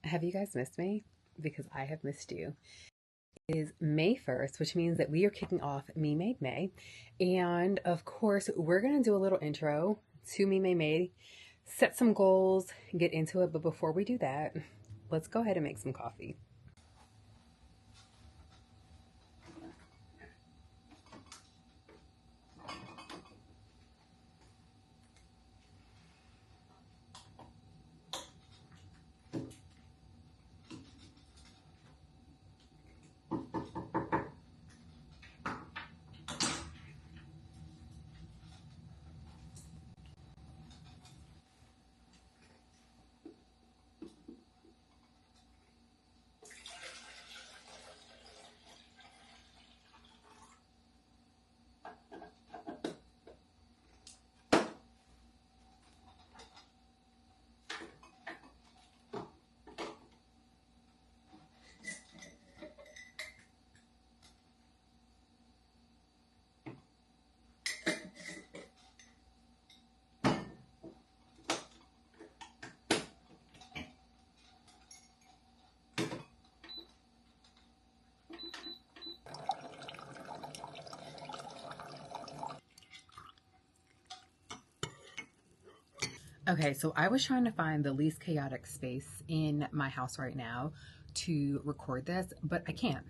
Have you guys missed me? Because I have missed you. It is May 1st, which means that we are kicking off Me Made May. And of course, we're going to do a little intro to Me Made May, set some goals, get into it. But before we do that, let's go ahead and make some coffee. Okay, so I was trying to find the least chaotic space in my house right now to record this, but I can't.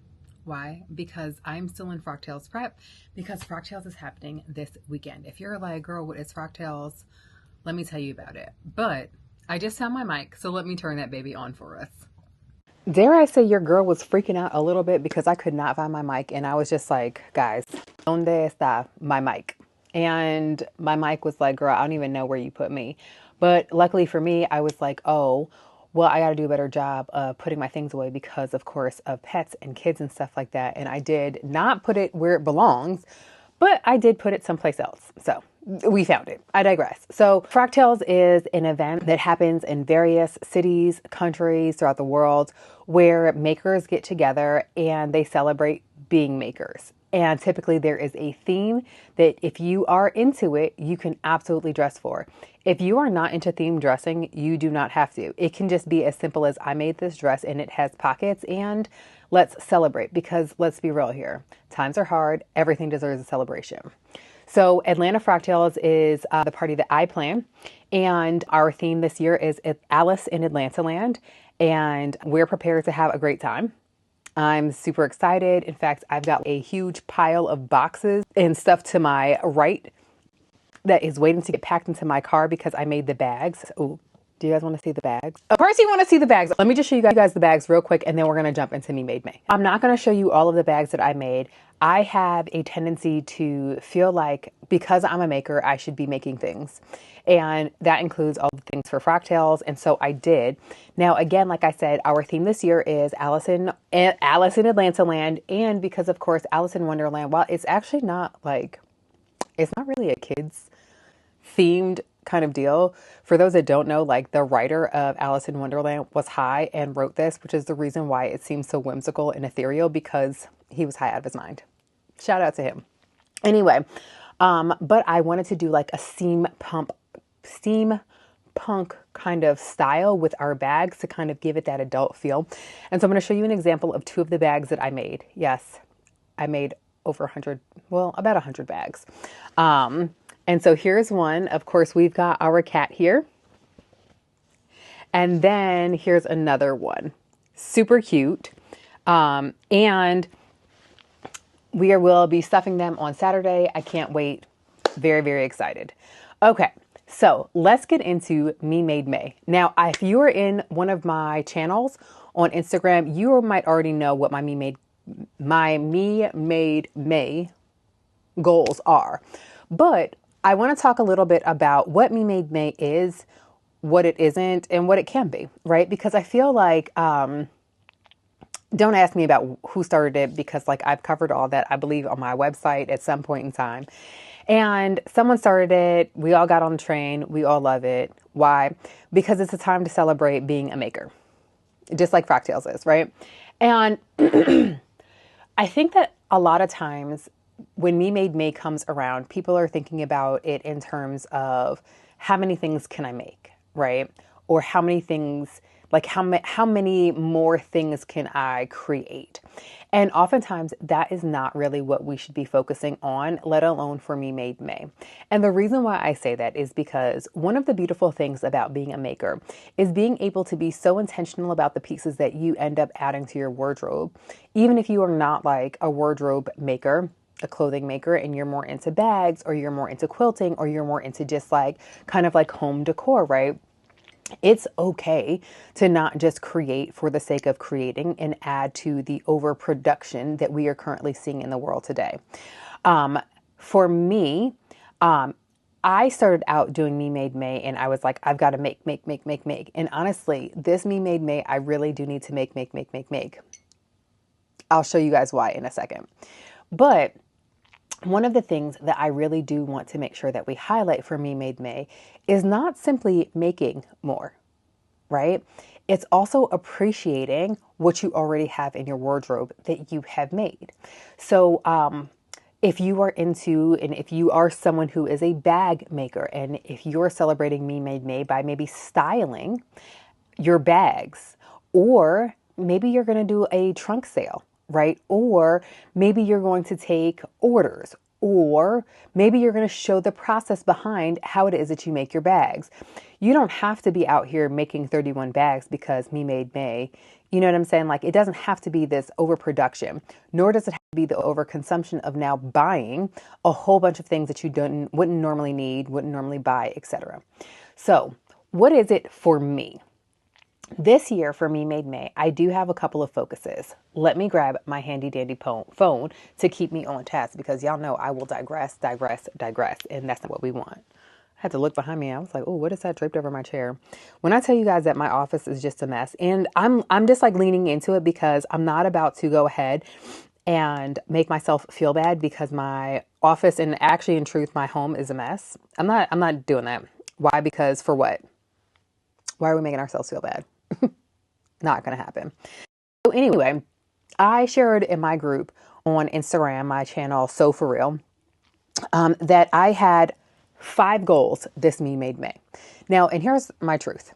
Why? Because I'm still in Frocktails prep, because Frocktails is happening this weekend. If you're like, girl, what is Frocktails? Let me tell you about it. But I just found my mic, so let me turn that baby on for us. Dare I say your girl was freaking out a little bit because I could not find my mic, and I was just like, guys, ¿dónde está my mic? And my mic was like, girl, I don't even know where you put me. But luckily for me, I was like, oh, well, I got to do a better job of putting my things away because, of course, of pets and kids and stuff like that. And I did not put it where it belongs, but I did put it someplace else. So we found it. I digress. So Frocktails is an event that happens in various cities, countries throughout the world where makers get together and they celebrate being makers. And typically there is a theme that if you are into it, you can absolutely dress for. If you are not into theme dressing, you do not have to. It can just be as simple as I made this dress and it has pockets and let's celebrate, because let's be real here. Times are hard. Everything deserves a celebration. So Atlanta Frocktails is the party that I plan. And our theme this year is Alice in Atlanta Land. And we're prepared to have a great time. I'm super excited. In fact, I've got a huge pile of boxes and stuff to my right that is waiting to get packed into my car because I made the bags. Oh, do you guys want to see the bags? Of course you want to see the bags. Let me just show you guys the bags real quick and then we're going to jump into Me Made May. I'm not going to show you all of the bags that I made. I have a tendency to feel like because I'm a maker, I should be making things. And that includes all the things for Frocktails. And so I did. Now, again, like I said, our theme this year is Alice in Atlanta Land. And because, of course, Alice in Wonderland, while it's actually not like, it's not really a kid's themed kind of deal. For those that don't know, like the writer of Alice in Wonderland was high and wrote this, which is the reason why it seems so whimsical and ethereal, because he was high out of his mind. Shout out to him. Anyway, but I wanted to do like a steampunk kind of style with our bags to kind of give it that adult feel. And so I'm going to show you an example of two of the bags that I made. Yes, I made over 100, well, about 100 bags. And so here's one. Of course, we've got our cat here. And then here's another one. Super cute. And we will be stuffing them on Saturday. I can't wait. Very, very excited. Okay, so let's get into Me Made May. Now, if you are in one of my channels on Instagram, you might already know what my Me Made May goals are. But I want to talk a little bit about what Me Made May is, what it isn't, and what it can be, right? Because I feel like, don't ask me about who started it, because like I've covered all that, I believe, on my website at some point in time. And someone started it. We all got on the train. We all love it. Why? Because it's a time to celebrate being a maker, just like Frocktails is, right? And I think that a lot of times when Me Made May comes around, people are thinking about it in terms of how many things can I make, right? Or how many things Like how many more things can I create? And oftentimes that is not really what we should be focusing on, let alone for Me Made May. And the reason why I say that is because one of the beautiful things about being a maker is being able to be so intentional about the pieces that you end up adding to your wardrobe. Even if you are not like a wardrobe maker, a clothing maker, and you're more into bags, or you're more into quilting, or you're more into just like kind of like home decor, right? It's okay to not just create for the sake of creating and add to the overproduction that we are currently seeing in the world today. For me, I started out doing Me Made May, and I was like, I've got to make. And honestly, this Me Made May, I really do need to make. I'll show you guys why in a second. But one of the things that I really do want to make sure that we highlight for Me Made May is not simply making more, right? It's also appreciating what you already have in your wardrobe that you have made. So, if you are into, and if you are someone who is a bag maker, and if you're celebrating Me Made May by maybe styling your bags, or maybe you're going to do a trunk sale, right? Or maybe you're going to take orders, or maybe you're going to show the process behind how it is that you make your bags. You don't have to be out here making 31 bags because Me Made May. You know what I'm saying? Like, it doesn't have to be this overproduction, nor does it have to be the overconsumption of now buying a whole bunch of things that you wouldn't normally need, wouldn't normally buy, etc. So, what is it for me? This year for Me Made May, I do have a couple of focuses. Let me grab my handy dandy phone to keep me on task, because y'all know I will digress, and that's not what we want. I had to look behind me. I was like, oh, what is that draped over my chair? When I tell you guys that my office is just a mess, and I'm just like leaning into it because I'm not about to go ahead and make myself feel bad because my office, and actually in truth, my home is a mess. I'm not doing that. Why? Because for what? Why are we making ourselves feel bad? Not going to happen. So anyway, I shared in my group on Instagram, my channel, So For Real, that I had 5 goals this Me Made May. Now, and here's my truth.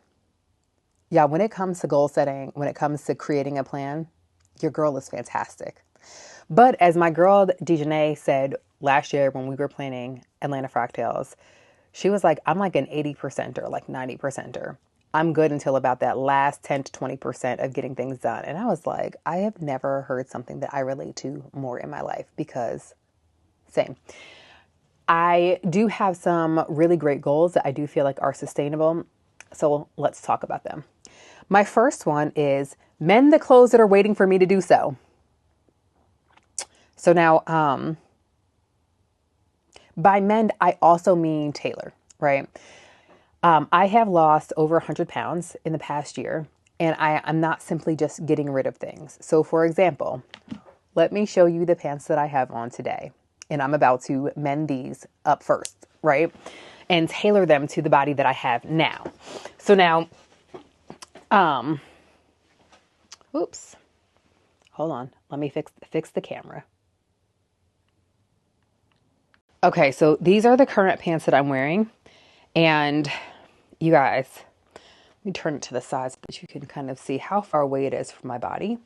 Yeah, when it comes to goal setting, when it comes to creating a plan, your girl is fantastic. But as my girl Dejanay said last year when we were planning Atlanta Frocktails, she was like, I'm like an 80%er, like 90%er. I'm good until about that last 10 to 20% of getting things done. And I was like, I have never heard something that I relate to more in my life, because same. I do have some really great goals that I do feel like are sustainable. So let's talk about them. My first one is mend the clothes that are waiting for me to do so. So now, by mend, I also mean tailor, right? I have lost over 100 pounds in the past year, and I'm not simply just getting rid of things. So for example, let me show you the pants that I have on today, and I'm about to mend these up first, right? And tailor them to the body that I have now. So now, oops, hold on. Let me fix the camera. Okay, so these are the current pants that I'm wearing, and you guys, let me turn it to the side so that you can kind of see how far away it is from my body.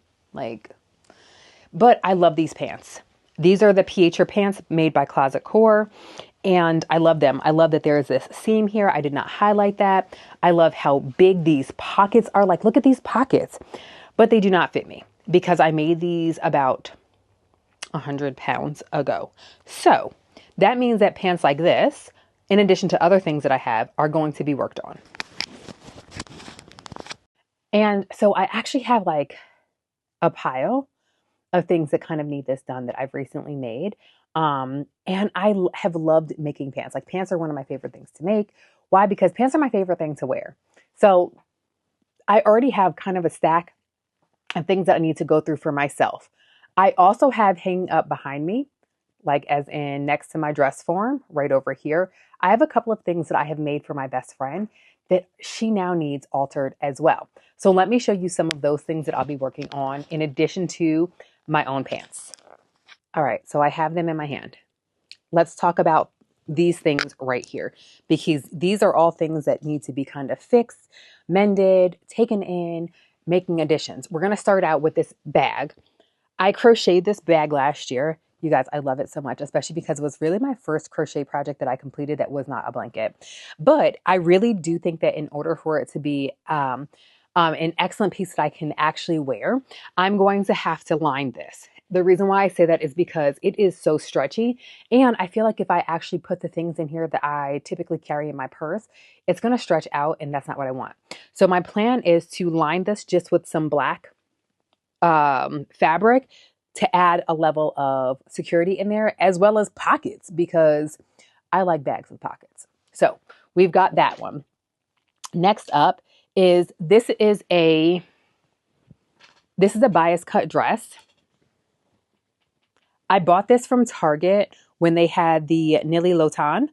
But I love these pants. These are the PHR pants made by Closet Core, and I love them. I love that there is this seam here. I did not highlight that. I love how big these pockets are. Like, look at these pockets. But they do not fit me because I made these about 100 pounds ago. So that means that pants like this, in addition to other things that I have, are going to be worked on. And so I actually have like a pile of things that kind of need this done that I've recently made. And I have loved making pants. Like, pants are one of my favorite things to make. Why? Because pants are my favorite thing to wear. So I already have kind of a stack of things that I need to go through for myself. I also have hanging up behind me, like as in next to my dress form, right over here, I have a couple of things that I have made for my best friend that she now needs altered as well. So let me show you some of those things that I'll be working on in addition to my own pants. All right, so I have them in my hand. Let's talk about these things right here, because these are all things that need to be kind of fixed, mended, taken in, making additions. We're going to start out with this bag. I crocheted this bag last year. You guys, I love it so much, especially because it was really my first crochet project that I completed that was not a blanket. But I really do think that in order for it to be an excellent piece that I can actually wear, I'm going to have to line this. The reason why I say that is because it is so stretchy. And I feel like if I actually put the things in here that I typically carry in my purse, it's going to stretch out, and that's not what I want. So my plan is to line this just with some black fabric to add a level of security in there, as well as pockets, because I like bags with pockets. So we've got that one. Next up is this is a bias cut dress. I bought this from Target when they had the Nili Lotan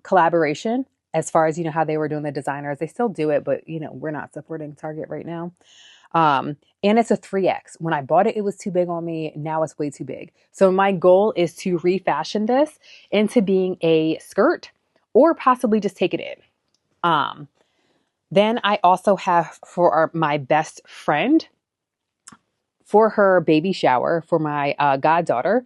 collaboration. As far as, you know, how they were doing the designers, they still do it, but, you know, we're not supporting Target right now. And it's a 3X. When I bought it, it was too big on me. Now it's way too big. So my goal is to refashion this into being a skirt, or possibly just take it in. Then I also have for my best friend, for her baby shower, for my goddaughter,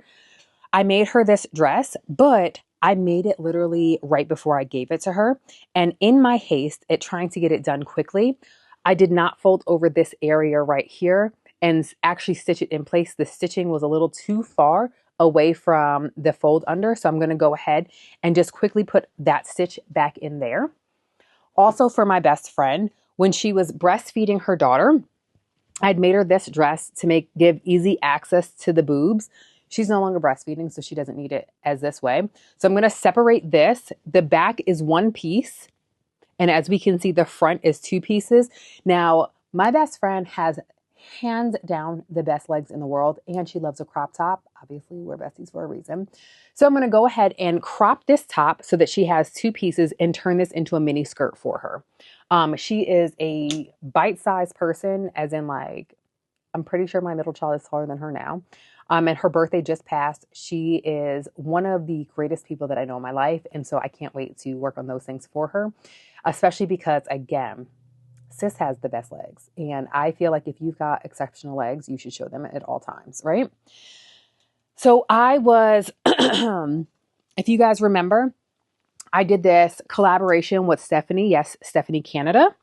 I made her this dress, but I made it literally right before I gave it to her. And in my haste at trying to get it done quickly, I did not fold over this area right here and actually stitch it in place. The stitching was a little too far away from the fold under. So I'm going to go ahead and just quickly put that stitch back in there. Also, for my best friend, when she was breastfeeding her daughter, I'd made her this dress to give easy access to the boobs. She's no longer breastfeeding, so she doesn't need it as this way. So I'm going to separate this. The back is one piece. And as we can see, the front is two pieces. Now, my best friend has hands down the best legs in the world, and she loves a crop top. Obviously, we're besties for a reason. So I'm going to go ahead and crop this top so that she has two pieces and turn this into a mini skirt for her. She is a bite-sized person, as in, like, I'm pretty sure my middle child is taller than her now. And her birthday just passed. She is one of the greatest people that I know in my life. And so I can't wait to work on those things for her, especially because, again, sis has the best legs. And I feel like if you've got exceptional legs, you should show them at all times, right? So I was, if you guys remember, I did this collaboration with Stephanie. Yes, Stephanie Canada.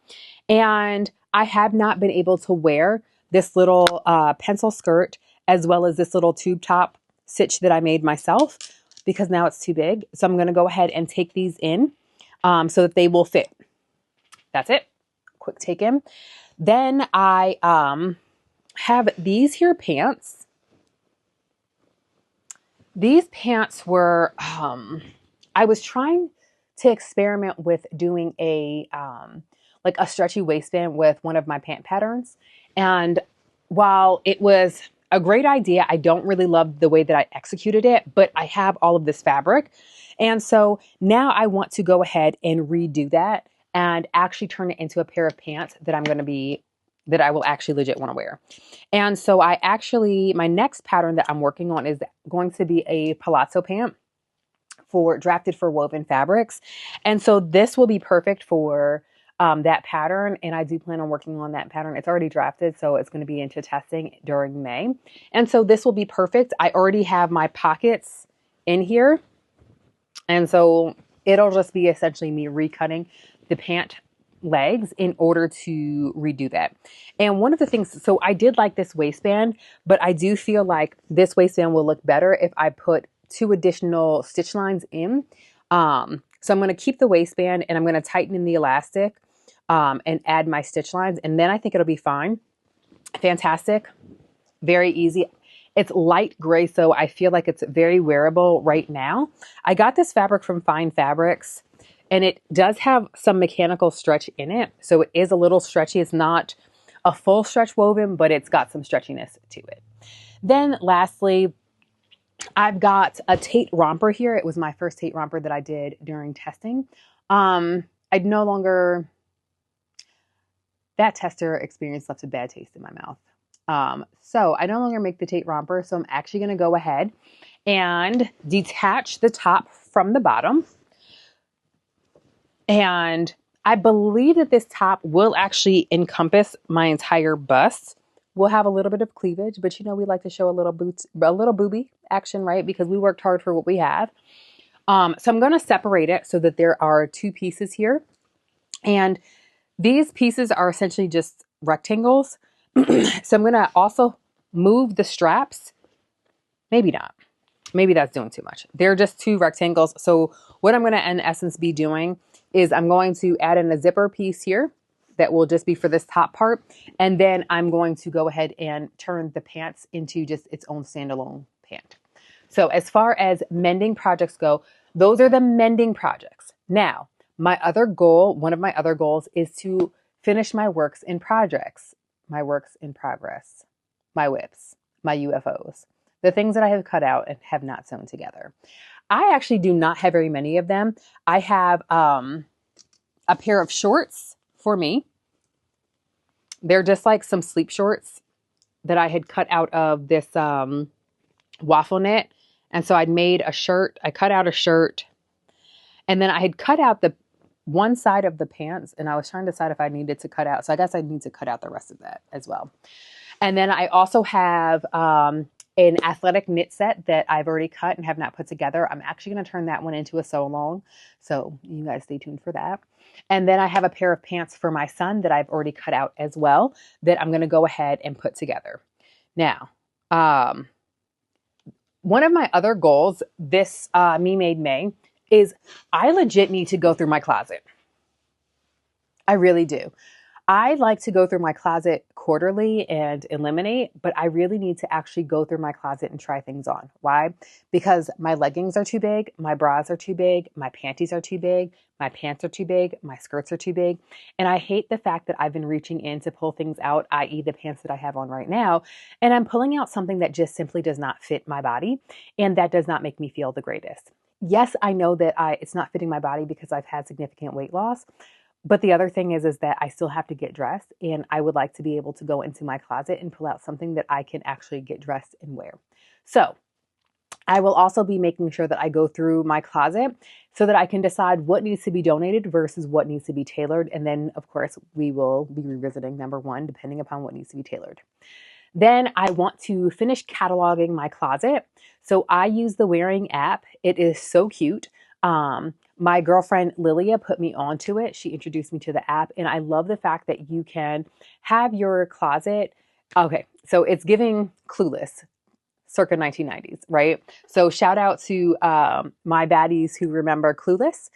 And I have not been able to wear this little pencil skirt as well as this little tube top stitch that I made myself, because now it's too big. So I'm going to go ahead and take these in so that they will fit. That's it. Quick take in. Then I have these here pants. These pants were, I was trying to experiment with doing like a stretchy waistband with one of my pant patterns. And while it was a great idea, I don't really love the way that I executed it, but I have all of this fabric. And so now I want to go ahead and redo that and actually turn it into a pair of pants that that I will actually legit want to wear. And so my next pattern that I'm working on is going to be a palazzo pant drafted for woven fabrics. And so this will be perfect for that pattern. And I do plan on working on that pattern. It's already drafted, so it's going to be into testing during May. And so this will be perfect. I already have my pockets in here. And so it'll just be essentially me recutting the pant legs in order to redo that. And one of the things, so I did like this waistband, but I do feel like this waistband will look better if I put 2 additional stitch lines in. So I'm going to keep the waistband and I'm going to tighten in the elastic and add my stitch lines. And then I think it'll be fine. Fantastic. Very easy. It's light gray, so I feel like it's very wearable right now. I got this fabric from Fine Fabrics, and it does have some mechanical stretch in it. So it is a little stretchy. It's not a full stretch woven, but it's got some stretchiness to it. Then lastly, I've got a Tate romper here. It was my first Tate romper that I did during testing. I'd no longer, that tester experience left a bad taste in my mouth. So I no longer make the Tate romper. So I'm actually going to go ahead and detach the top from the bottom. And I believe that this top will actually encompass my entire bust. We'll have a little bit of cleavage, but we like to show a little booby action, right? Because we worked hard for what we have. So I'm going to separate it so that there are two pieces here. And these pieces are essentially just rectangles. So I'm going to also move the straps. Maybe not. Maybe that's doing too much. They're just two rectangles. So what I'm going to in essence be doing is I'm going to add in a zipper piece here that will just be for this top part. And then I'm going to go ahead and turn the pants into just its own standalone pant. So as far as mending projects go, those are the mending projects. Now, my other goal, one of my other goals is to finish my works in projects, my works in progress, my whips, my UFOs, the things that I have cut out and have not sewn together. I actually do not have very many of them. I have a pair of shorts for me. They're just like some sleep shorts that I had cut out of this waffle knit. And so I'd made a shirt. I cut out a shirt. And then I had cut out the one side of the pants. And I was trying to decide if I needed to cut out. So I guess I need to cut out the rest of that as well. And then I also have an athletic knit set that I've already cut and have not put together. I'm actually going to turn that one into a sew along. So you guys stay tuned for that. And then I have a pair of pants for my son that I've already cut out as well that I'm going to go ahead and put together. Now, one of my other goals this memademay is I legit need to go through my closet. I really do. I like to go through my closet quarterly and eliminate, but I really need to actually go through my closet and try things on. Why? Because my leggings are too big, my bras are too big, my panties are too big, my pants are too big, my skirts are too big. And I hate the fact that I've been reaching in to pull things out, i.e. the pants that I have on right now, and I'm pulling out something that just simply does not fit my body, and that does not make me feel the greatest. Yes, I know that it's not fitting my body because I've had significant weight loss. But the other thing is that I still have to get dressed, and I would like to be able to go into my closet and pull out something that I can actually get dressed and wear. So I will also be making sure that I go through my closet so that I can decide what needs to be donated versus what needs to be tailored. And then, of course, we will be revisiting number one, depending upon what needs to be tailored. Then I want to finish cataloging my closet. So I use the Wearing app. It is so cute. My girlfriend Lilia put me onto it. She introduced me to the app, and I love the fact that you can have your closet. Okay, so it's giving Clueless, circa 1990s, right? So shout out to my baddies who remember Clueless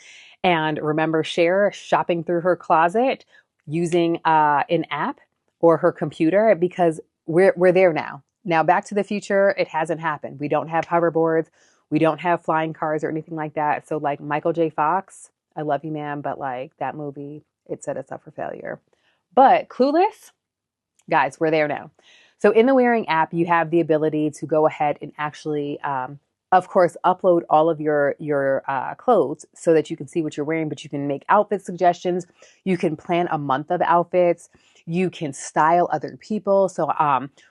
and remember Cher shopping through her closet using an app or her computer, because we're there now. Now, Back to the Future, it hasn't happened. We don't have hoverboards. We don't have flying cars or anything like that. So like Michael J. Fox, I love you, ma'am, but like that movie, it set us up for failure. But Clueless, guys, we're there now. So in the Wearing app, you have the ability to go ahead and actually, of course, upload all of your clothes so that you can see what you're wearing, but you can make outfit suggestions. You can plan a month of outfits. You can style other people. So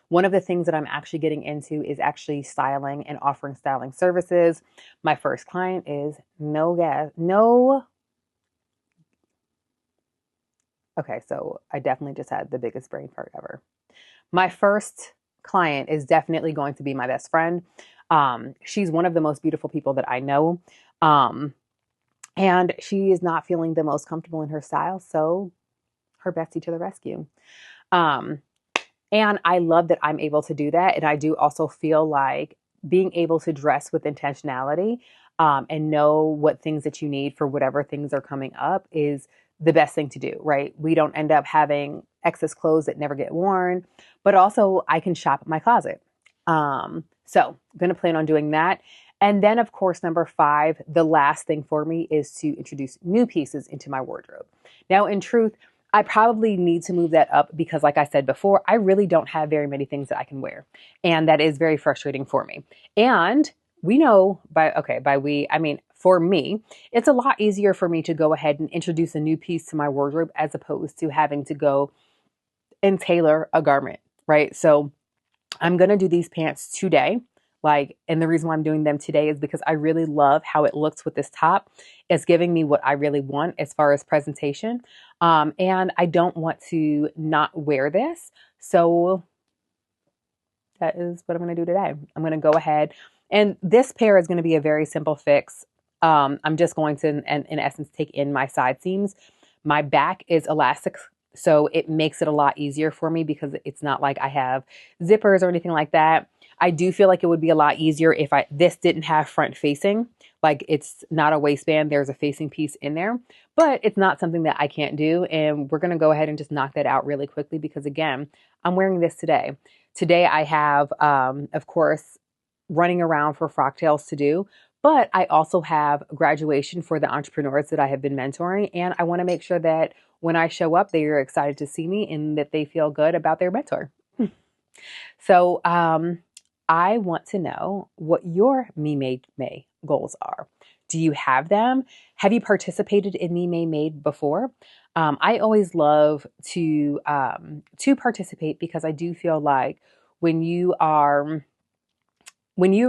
one of the things that I'm actually getting into is actually styling and offering styling services. My first client is okay, so I definitely just had the biggest brain fart ever. My first client is definitely going to be my best friend. She's one of the most beautiful people that I know. And she is not feeling the most comfortable in her style. So her bestie to the rescue. And I love that I'm able to do that. And I do also feel like being able to dress with intentionality and know what things that you need for whatever things are coming up is the best thing to do, right? We don't end up having excess clothes that never get worn, but also I can shop my closet. So I'm going to plan on doing that. And then, of course, number 5, the last thing for me is to introduce new pieces into my wardrobe. Now, in truth, I probably need to move that up because, like I said before, I really don't have very many things that I can wear. And that is very frustrating for me. And we know for me, it's a lot easier for me to go ahead and introduce a new piece to my wardrobe as opposed to having to go and tailor a garment, right? So I'm going to do these pants today. Like, and the reason why I'm doing them today is because I really love how it looks with this top. It's giving me what I really want as far as presentation. And I don't want to not wear this. So that is what I'm going to do today. I'm going to go ahead, and this pair is going to be a very simple fix. I'm just going to, in essence, take in my side seams. My back is elastic, so it makes it a lot easier for me because it's not like I have zippers or anything like that. I do feel like it would be a lot easier if this didn't have front facing. Like, it's not a waistband, there's a facing piece in there, but it's not something that I can't do. And we're going to go ahead and just knock that out really quickly because, again, I'm wearing this today. Today I have, of course, running around for frocktails to do, but I also have graduation for the entrepreneurs that I have been mentoring. And I want to make sure that when I show up, they are excited to see me and that they feel good about their mentor. So I want to know what your memademay goals are. Do you have them? Have you participated in memademay before? I always love to participate because I do feel like when you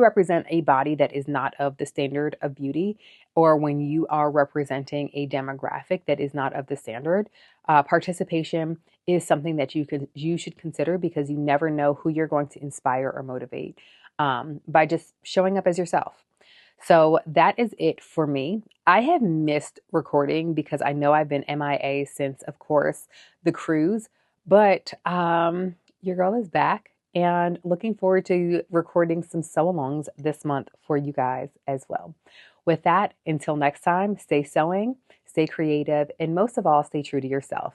represent a body that is not of the standard of beauty, or when you are representing a demographic that is not of the standard, participation is something that you should consider because you never know who you're going to inspire or motivate by just showing up as yourself. So that is it for me. I have missed recording because I know I've been MIA since, of course, the cruise, but your girl is back and looking forward to recording some sew-alongs this month for you guys as well. With that, until next time, stay sewing, stay creative, and most of all, stay true to yourself.